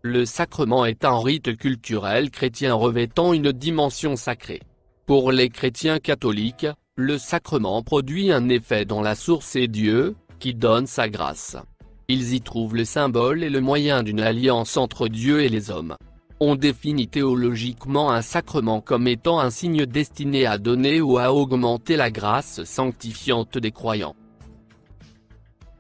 le sacrement est un rite culturel chrétien revêtant une dimension sacrée. Pour les chrétiens catholiques, le sacrement produit un effet dont la source est Dieu, qui donne sa grâce. Ils y trouvent le symbole et le moyen d'une alliance entre Dieu et les hommes. On définit théologiquement un sacrement comme étant un signe destiné à donner ou à augmenter la grâce sanctifiante des croyants.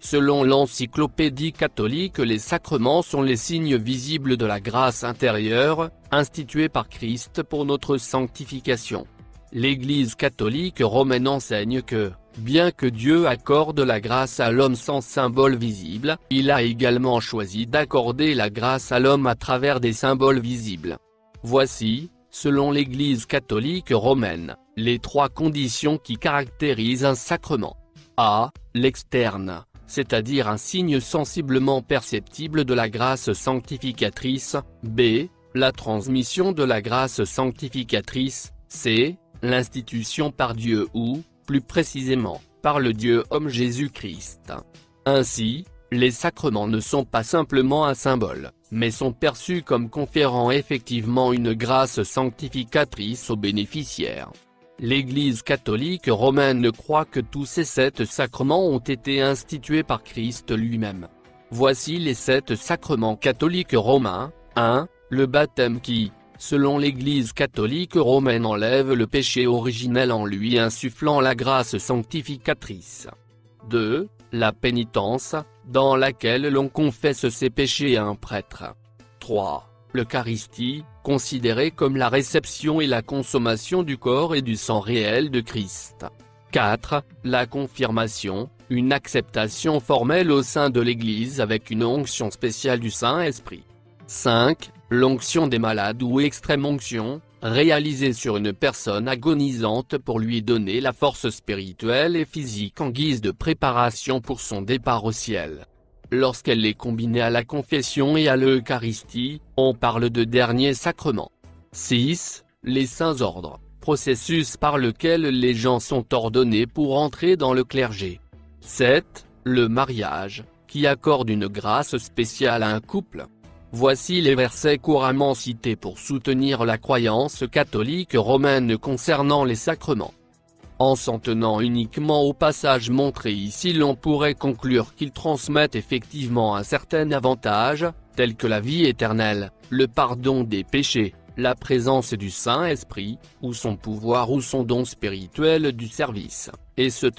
Selon l'Encyclopédie catholique, les sacrements sont les signes visibles de la grâce intérieure, institués par Christ pour notre sanctification. L'Église catholique romaine enseigne que, bien que Dieu accorde la grâce à l'homme sans symbole visible, il a également choisi d'accorder la grâce à l'homme à travers des symboles visibles. Voici, selon l'Église catholique romaine, les 3 conditions qui caractérisent un sacrement. A. L'externe, c'est-à-dire un signe sensiblement perceptible de la grâce sanctificatrice. B. La transmission de la grâce sanctificatrice. C. L'institution par Dieu ou, plus précisément, par le Dieu-homme Jésus-Christ. Ainsi, les sacrements ne sont pas simplement un symbole, mais sont perçus comme conférant effectivement une grâce sanctificatrice aux bénéficiaires. L'Église catholique romaine croit que tous ces 7 sacrements ont été institués par Christ lui-même. Voici les 7 sacrements catholiques romains. 1. Le baptême qui, selon l'Église catholique romaine, enlève le péché originel en lui insufflant la grâce sanctificatrice. 2. La pénitence, dans laquelle l'on confesse ses péchés à un prêtre. 3. L'Eucharistie, considérée comme la réception et la consommation du corps et du sang réel de Christ. 4. La confirmation, une acceptation formelle au sein de l'Église avec une onction spéciale du Saint-Esprit. 5. L'onction des malades ou extrême onction, réalisée sur une personne agonisante pour lui donner la force spirituelle et physique en guise de préparation pour son départ au ciel. Lorsqu'elle est combinée à la confession et à l'Eucharistie, on parle de dernier sacrement. 6. Les saints ordres, processus par lequel les gens sont ordonnés pour entrer dans le clergé. 7. Le mariage, qui accorde une grâce spéciale à un couple. Voici les versets couramment cités pour soutenir la croyance catholique romaine concernant les sacrements. En s'en tenant uniquement au passage montré ici, l'on pourrait conclure qu'ils transmettent effectivement un certain avantage, tel que la vie éternelle, le pardon des péchés, la présence du Saint-Esprit, ou son pouvoir ou son don spirituel du service, etc.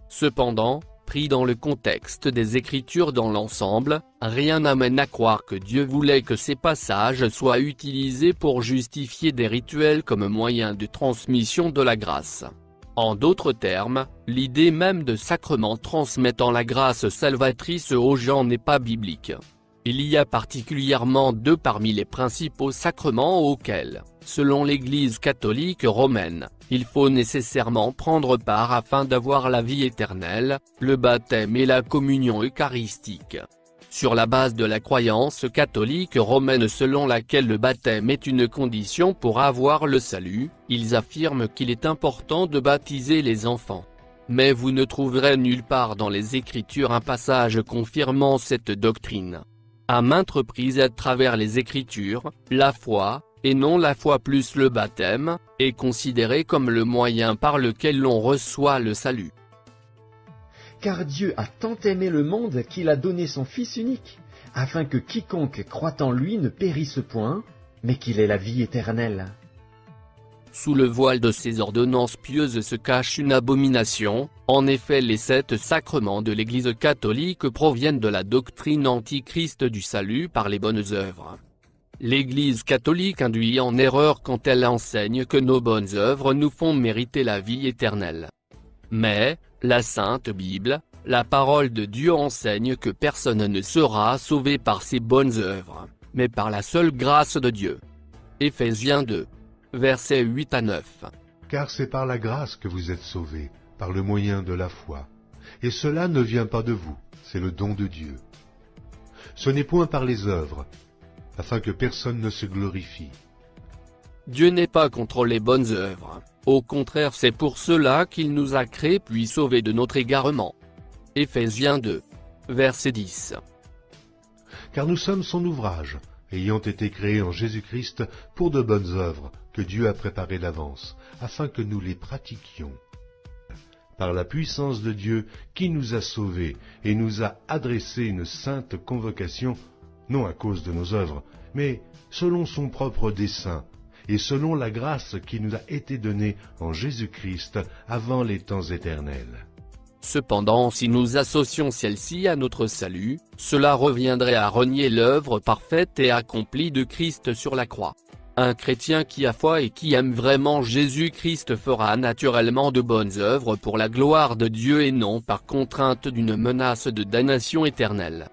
Cependant, pris dans le contexte des Écritures dans l'ensemble, rien n'amène à croire que Dieu voulait que ces passages soient utilisés pour justifier des rituels comme moyen de transmission de la grâce. En d'autres termes, l'idée même de sacrement transmettant la grâce salvatrice aux gens n'est pas biblique. Il y a particulièrement 2 parmi les principaux sacrements auxquels, selon l'Église catholique romaine, il faut nécessairement prendre part afin d'avoir la vie éternelle, le baptême et la communion eucharistique. Sur la base de la croyance catholique romaine selon laquelle le baptême est une condition pour avoir le salut, ils affirment qu'il est important de baptiser les enfants. Mais vous ne trouverez nulle part dans les Écritures un passage confirmant cette doctrine. À maintes reprises à travers les Écritures, la foi, et non la foi plus le baptême, est considérée comme le moyen par lequel l'on reçoit le salut. Car Dieu a tant aimé le monde qu'il a donné son Fils unique, afin que quiconque croit en lui ne périsse point, mais qu'il ait la vie éternelle. Sous le voile de ces ordonnances pieuses se cache une abomination. En effet, les 7 sacrements de l'Église catholique proviennent de la doctrine antichrist du salut par les bonnes œuvres. L'Église catholique induit en erreur quand elle enseigne que nos bonnes œuvres nous font mériter la vie éternelle. Mais, la Sainte Bible, la parole de Dieu enseigne que personne ne sera sauvé par ses bonnes œuvres, mais par la seule grâce de Dieu. Éphésiens 2. Versets 8 à 9. Car c'est par la grâce que vous êtes sauvés, par le moyen de la foi. Et cela ne vient pas de vous, c'est le don de Dieu. Ce n'est point par les œuvres, afin que personne ne se glorifie. Dieu n'est pas contre les bonnes œuvres, au contraire c'est pour cela qu'il nous a créés puis sauvés de notre égarement. Éphésiens 2. Verset 10. Car nous sommes son ouvrage, ayant été créés en Jésus-Christ pour de bonnes œuvres que Dieu a préparées d'avance, afin que nous les pratiquions. Par la puissance de Dieu qui nous a sauvés et nous a adressé une sainte convocation, non à cause de nos œuvres, mais selon son propre dessein, et selon la grâce qui nous a été donnée en Jésus-Christ avant les temps éternels. Cependant, si nous associons celle-ci à notre salut, cela reviendrait à renier l'œuvre parfaite et accomplie de Christ sur la croix. Un chrétien qui a foi et qui aime vraiment Jésus-Christ fera naturellement de bonnes œuvres pour la gloire de Dieu et non par contrainte d'une menace de damnation éternelle.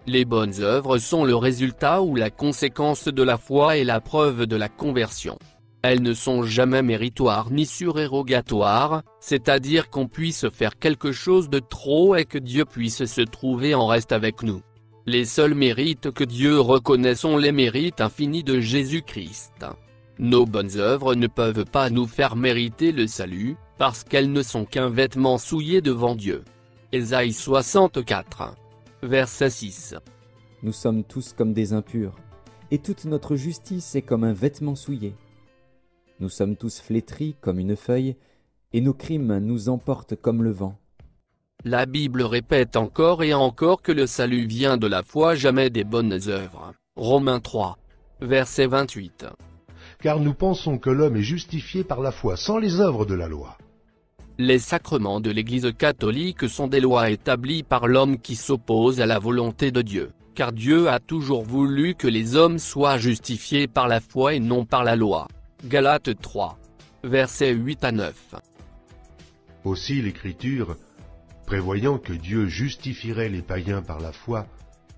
Les bonnes œuvres sont le résultat ou la conséquence de la foi et la preuve de la conversion. Elles ne sont jamais méritoires ni surérogatoires, c'est-à-dire qu'on puisse faire quelque chose de trop et que Dieu puisse se trouver en reste avec nous. Les seuls mérites que Dieu reconnaît sont les mérites infinis de Jésus-Christ. Nos bonnes œuvres ne peuvent pas nous faire mériter le salut, parce qu'elles ne sont qu'un vêtement souillé devant Dieu. Ésaïe 64, verset 6. Nous sommes tous comme des impurs, et toute notre justice est comme un vêtement souillé. Nous sommes tous flétris comme une feuille, et nos crimes nous emportent comme le vent. La Bible répète encore et encore que le salut vient de la foi, jamais des bonnes œuvres. Romains 3, verset 28. Car nous pensons que l'homme est justifié par la foi, sans les œuvres de la loi. Les sacrements de l'Église catholique sont des lois établies par l'homme qui s'oppose à la volonté de Dieu, car Dieu a toujours voulu que les hommes soient justifiés par la foi et non par la loi. Galates 3, versets 8 à 9. Aussi l'Écriture, prévoyant que Dieu justifierait les païens par la foi,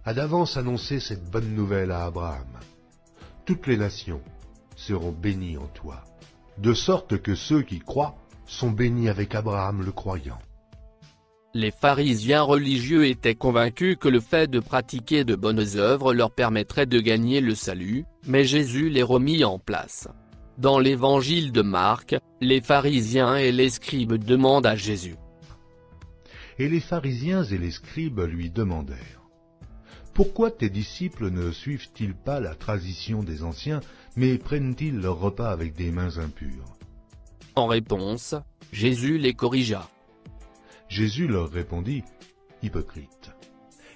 a d'avance annoncé cette bonne nouvelle à Abraham. Toutes les nations seront bénies en toi, de sorte que ceux qui croient sont bénis avec Abraham le croyant. Les pharisiens religieux étaient convaincus que le fait de pratiquer de bonnes œuvres leur permettrait de gagner le salut, mais Jésus les remit en place. Dans l'évangile de Marc, les pharisiens et les scribes demandent à Jésus. Et les pharisiens et les scribes lui demandèrent : « Pourquoi tes disciples ne suivent-ils pas la tradition des anciens, mais prennent-ils leur repas avec des mains impures ?» En réponse, Jésus les corrigea. Jésus leur répondit : « Hypocrites,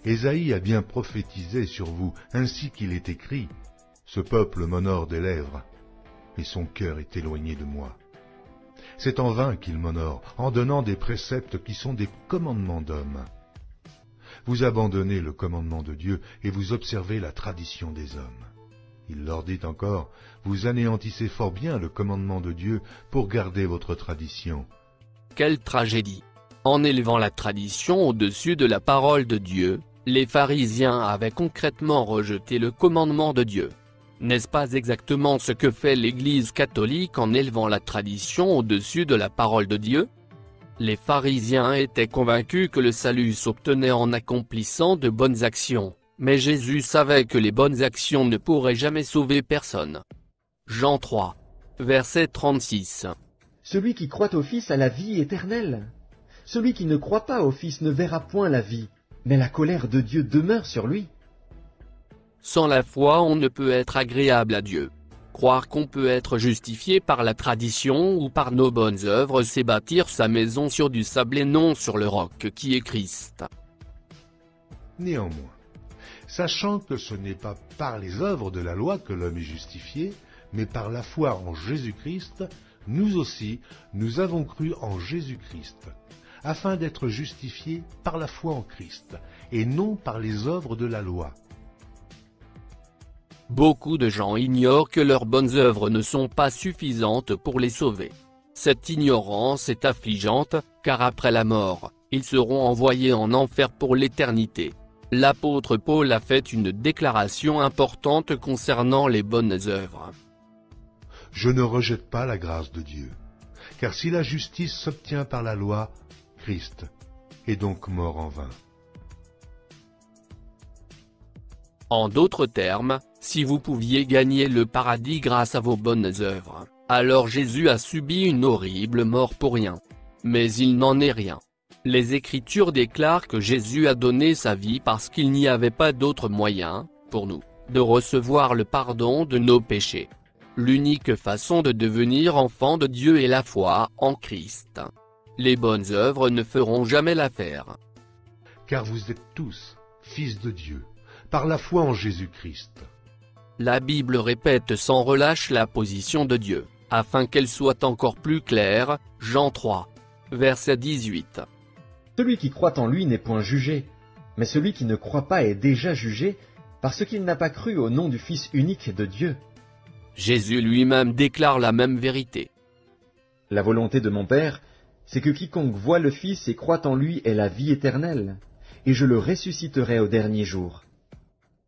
Ésaïe a bien prophétisé sur vous, ainsi qu'il est écrit : Ce peuple m'honore des lèvres, mais son cœur est éloigné de moi. C'est en vain qu'il m'honore, en donnant des préceptes qui sont des commandements d'hommes. Vous abandonnez le commandement de Dieu et vous observez la tradition des hommes. Il leur dit encore : Vous anéantissez fort bien le commandement de Dieu pour garder votre tradition. Quelle tragédie! En élevant la tradition au-dessus de la parole de Dieu, les pharisiens avaient concrètement rejeté le commandement de Dieu. N'est-ce pas exactement ce que fait l'Église catholique en élevant la tradition au-dessus de la parole de Dieu? Les pharisiens étaient convaincus que le salut s'obtenait en accomplissant de bonnes actions, mais Jésus savait que les bonnes actions ne pourraient jamais sauver personne. Jean 3, verset 36. Celui qui croit au Fils a la vie éternelle. Celui qui ne croit pas au Fils ne verra point la vie, mais la colère de Dieu demeure sur lui. Sans la foi, on ne peut être agréable à Dieu. Croire qu'on peut être justifié par la tradition ou par nos bonnes œuvres, c'est bâtir sa maison sur du sable et non sur le roc qui est Christ. Néanmoins, sachant que ce n'est pas par les œuvres de la loi que l'homme est justifié, mais par la foi en Jésus-Christ, nous aussi, nous avons cru en Jésus-Christ, afin d'être justifiés par la foi en Christ, et non par les œuvres de la loi. Beaucoup de gens ignorent que leurs bonnes œuvres ne sont pas suffisantes pour les sauver. Cette ignorance est affligeante, car après la mort, ils seront envoyés en enfer pour l'éternité. L'apôtre Paul a fait une déclaration importante concernant les bonnes œuvres. Je ne rejette pas la grâce de Dieu, car si la justice s'obtient par la loi, Christ est donc mort en vain. En d'autres termes, si vous pouviez gagner le paradis grâce à vos bonnes œuvres, alors Jésus a subi une horrible mort pour rien. Mais il n'en est rien. Les Écritures déclarent que Jésus a donné sa vie parce qu'il n'y avait pas d'autre moyen, pour nous, de recevoir le pardon de nos péchés. L'unique façon de devenir enfant de Dieu est la foi en Christ. Les bonnes œuvres ne feront jamais l'affaire. Car vous êtes tous fils de Dieu, par la foi en Jésus-Christ. La Bible répète sans relâche la position de Dieu, afin qu'elle soit encore plus claire, Jean 3, verset 18. Celui qui croit en lui n'est point jugé, mais celui qui ne croit pas est déjà jugé, parce qu'il n'a pas cru au nom du Fils unique de Dieu. Jésus lui-même déclare la même vérité. La volonté de mon Père, c'est que quiconque voit le Fils et croit en lui ait la vie éternelle, et je le ressusciterai au dernier jour.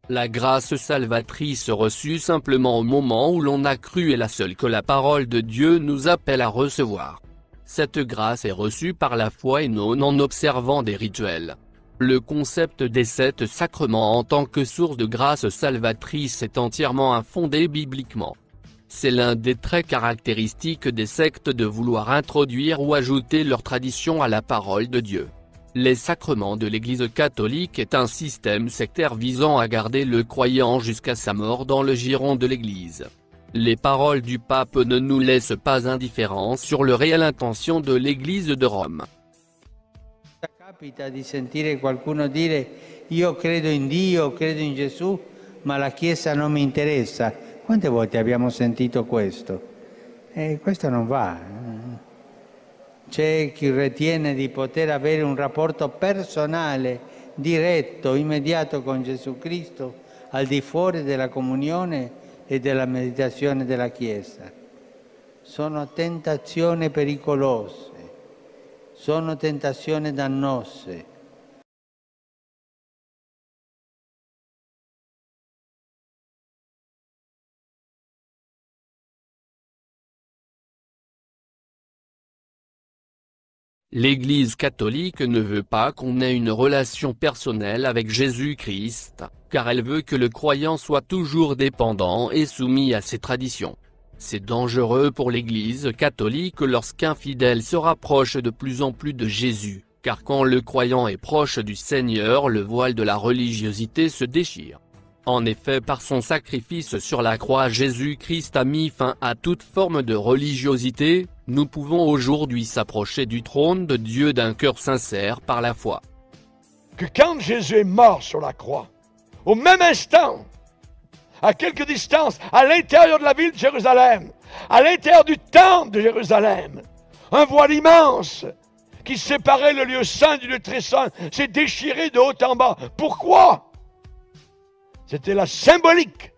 La grâce salvatrice reçue simplement au moment où l'on a cru est la seule que la parole de Dieu nous appelle à recevoir. Cette grâce est reçue par la foi et non en observant des rituels. Le concept des 7 sacrements en tant que source de grâce salvatrice est entièrement infondé bibliquement. C'est l'un des traits caractéristiques des sectes de vouloir introduire ou ajouter leur tradition à la parole de Dieu. Les sacrements de l'Église catholique est un système sectaire visant à garder le croyant jusqu'à sa mort dans le giron de l'Église. Les paroles du pape ne nous laissent pas indifférents sur la réelle intention de l'Église de Rome. Capita di sentire qualcuno dire io credo in Dio, credo in Gesù, ma la Chiesa non mi interessa. Quante volte abbiamo sentito questo? Questo non va. C'è chi ritiene di poter avere un rapporto personale, diretto, immediato con Gesù Cristo, al di fuori della comunione e della meditazione della Chiesa. Sono tentazioni pericolose, sono tentazioni dannose. L'Église catholique ne veut pas qu'on ait une relation personnelle avec Jésus-Christ, car elle veut que le croyant soit toujours dépendant et soumis à ses traditions. C'est dangereux pour l'Église catholique lorsqu'un fidèle se rapproche de plus en plus de Jésus, car quand le croyant est proche du Seigneur, le voile de la religiosité se déchire. En effet, par son sacrifice sur la croix, Jésus-Christ a mis fin à toute forme de religiosité. Nous pouvons aujourd'hui s'approcher du trône de Dieu d'un cœur sincère par la foi. Que quand Jésus est mort sur la croix, au même instant, à quelque distance, à l'intérieur de la ville de Jérusalem, à l'intérieur du temple de Jérusalem, un voile immense qui séparait le lieu saint du lieu très saint s'est déchiré de haut en bas. Pourquoi? C'était la symbolique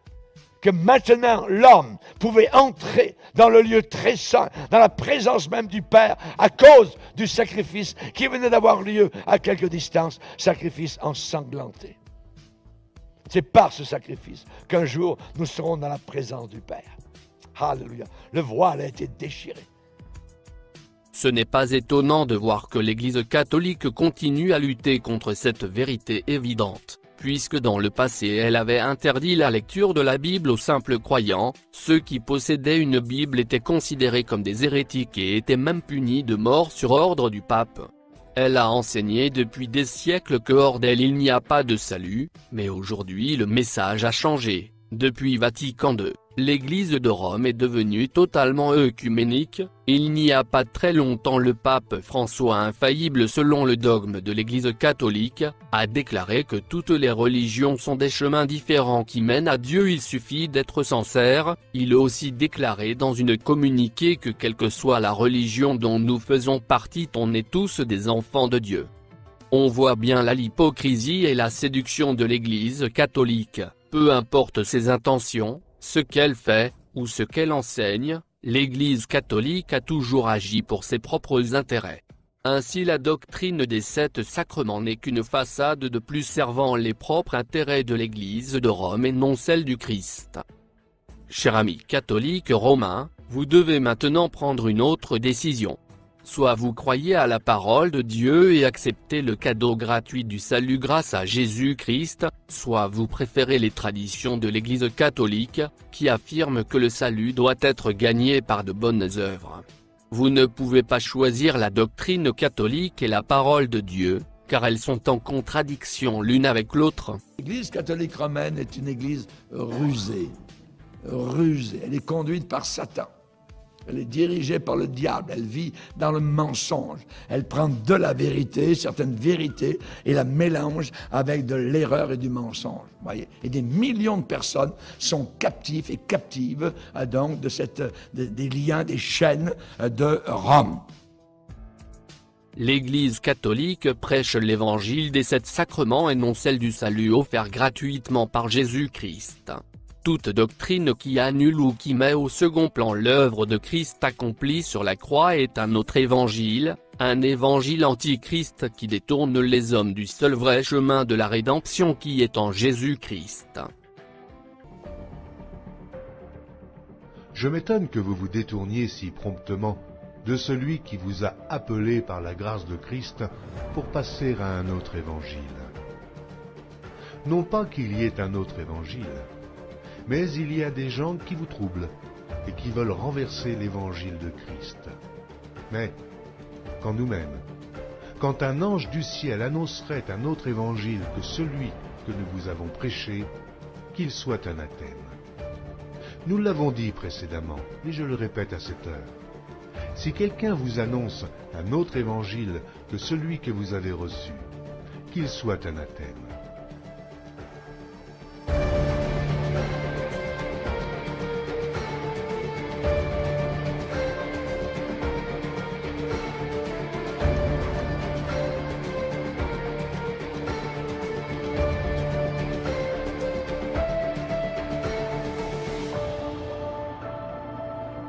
que maintenant l'homme pouvait entrer dans le lieu très saint, dans la présence même du Père, à cause du sacrifice qui venait d'avoir lieu à quelque distance, sacrifice ensanglanté. C'est par ce sacrifice qu'un jour nous serons dans la présence du Père. Alléluia. Le voile a été déchiré. Ce n'est pas étonnant de voir que l'Église catholique continue à lutter contre cette vérité évidente, puisque dans le passé elle avait interdit la lecture de la Bible aux simples croyants. Ceux qui possédaient une Bible étaient considérés comme des hérétiques et étaient même punis de mort sur ordre du pape. Elle a enseigné depuis des siècles que hors d'elle il n'y a pas de salut, mais aujourd'hui le message a changé. Depuis Vatican II, l'Église de Rome est devenue totalement œcuménique. Il n'y a pas très longtemps le pape François, infaillible selon le dogme de l'Église catholique, a déclaré que toutes les religions sont des chemins différents qui mènent à Dieu, il suffit d'être sincère. Il a aussi déclaré dans une communiqué que quelle que soit la religion dont nous faisons partie, on est tous des enfants de Dieu. On voit bien là l'hypocrisie et la séduction de l'Église catholique. Peu importe ses intentions, ce qu'elle fait, ou ce qu'elle enseigne, l'Église catholique a toujours agi pour ses propres intérêts. Ainsi la doctrine des 7 sacrements n'est qu'une façade de plus servant les propres intérêts de l'Église de Rome et non celle du Christ. Chers amis catholiques romains, vous devez maintenant prendre une autre décision. Soit vous croyez à la parole de Dieu et acceptez le cadeau gratuit du salut grâce à Jésus-Christ, soit vous préférez les traditions de l'Église catholique, qui affirment que le salut doit être gagné par de bonnes œuvres. Vous ne pouvez pas choisir la doctrine catholique et la parole de Dieu, car elles sont en contradiction l'une avec l'autre. L'Église catholique romaine est une église rusée. Rusée. Elle est conduite par Satan. Elle est dirigée par le diable. Elle vit dans le mensonge. Elle prend de la vérité, certaines vérités, et la mélange avec de l'erreur et du mensonge. Voyez. Et des millions de personnes sont captifs et captives donc des liens, des chaînes de Rome. L'Église catholique prêche l'évangile des 7 sacrements et non celle du salut offert gratuitement par Jésus-Christ. Toute doctrine qui annule ou qui met au second plan l'œuvre de Christ accomplie sur la croix est un autre évangile, un évangile antichrist qui détourne les hommes du seul vrai chemin de la rédemption qui est en Jésus-Christ. Je m'étonne que vous vous détourniez si promptement de celui qui vous a appelé par la grâce de Christ pour passer à un autre évangile. Non pas qu'il y ait un autre évangile, mais il y a des gens qui vous troublent et qui veulent renverser l'évangile de Christ. Mais, quand nous-mêmes, quand un ange du ciel annoncerait un autre évangile que celui que nous vous avons prêché, qu'il soit anathème. Nous l'avons dit précédemment, et je le répète à cette heure. Si quelqu'un vous annonce un autre évangile que celui que vous avez reçu, qu'il soit anathème.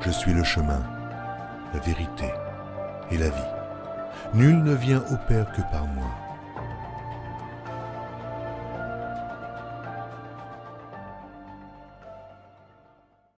Je suis le chemin, la vérité et la vie. Nul ne vient au Père que par moi.